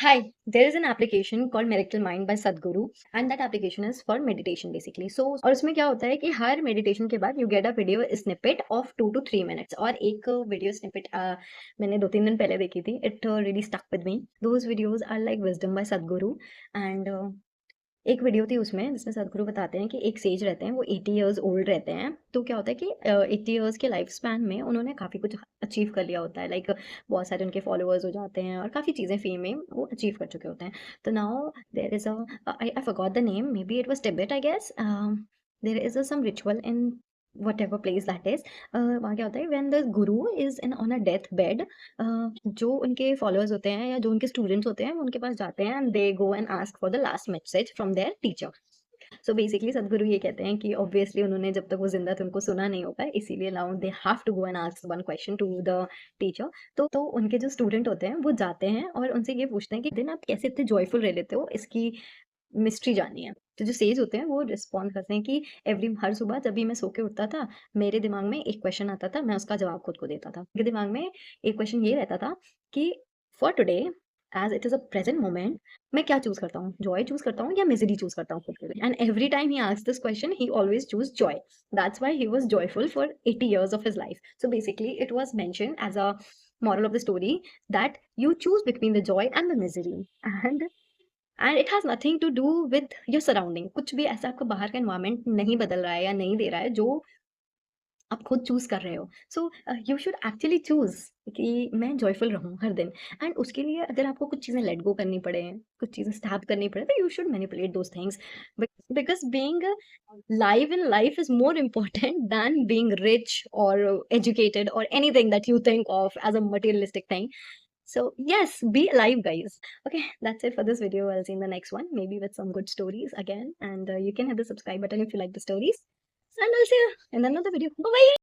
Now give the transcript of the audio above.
Hi, there is an application called Miracle Mind by Sadhguru and that application is for meditation basically. So और उसमें क्या होता है कि हर मेडिटेशन के बाद you get a video snippet of 2 to 3 minutes और एक वीडियो स्निपेट मैंने 2-3 दिन पहले देखी थी. It really stuck with me. Those videos are like wisdom by Sadhguru and एक वीडियो थी उसमें जिसमें सदगुरु बताते हैं कि एक सेज रहते हैं, वो 80 इयर्स ओल्ड रहते हैं। तो क्या होता है कि 80 इयर्स के लाइफ स्पैन में उन्होंने काफ़ी कुछ अचीव कर लिया होता है, लाइक बहुत सारे उनके फॉलोअर्स हो जाते हैं और काफ़ी चीज़ें फेम में वो अचीव कर चुके होते हैं। तो now there is I forgot the name, may be it was Tibet I guess. There is some ritual in whatever place that is. वहाँ क्या होता है when the guru is in on a death bed, जो उनके फॉलोअर्स होते हैं या जो उनके स्टूडेंट्स होते हैं वो उनके पास जाते हैं and they go and ask for the last message from there teacher. So basically सदगुरु ये कहते हैं कि ऑब्वियसली उन्होंने जब तक वो जिंदा थे उनको सुना नहीं होगा, इसीलिए now they have to go and ask one question to the teacher. तो उनके जो स्टूडेंट होते हैं वो जाते हैं और उनसे ये पूछते हैं कि दिन आप कैसे इतने जॉयफुल रह लेते हो, इसकी मिस्ट्री जाननी है। तो जो सेज होते हैं वो रिस्पॉन्ड करते हैं कि हर सुबह जब भी मैं सो के उठता था, मेरे दिमाग में एक क्वेश्चन आता था, मैं उसका जवाब खुद को देता था। मेरे दिमाग में एक क्वेश्चन ये रहता था कि for today as it is a present moment, मैं क्या चूज़ करता हूँ? जॉय चूज़ करता हूँ या मिज़री चूज़ करता हूँ खुद के लिए? And every time he asked this question, he always choose Joy. That's why he was joyful for 80 years of his life. So basically it was mentioned as a moral of the story that you choose between the joy and the misery. And it has nothing to do with your surrounding. कुछ भी ऐसा आपको बाहर का environment नहीं बदल रहा है या नहीं दे रहा है जो आप खुद चूज़ कर रहे हो। So you should actually choose कि मैं जॉयफुल रहूँ हर दिन। एंड उसके लिए अगर आपको कुछ चीज़ें लेट गो करनी पड़े, कुछ चीज़ें स्टॉप करनी पड़े, तो you should manipulate those things because being live in life is more important than being rich or educated or anything that you think of as a materialistic thing. So yes, be alive, guys. Okay, that's it for this video. I'll see you in the next one, maybe with some good stories again. And you can hit the subscribe button if you like the stories. And I'll see you in another video. Bye bye.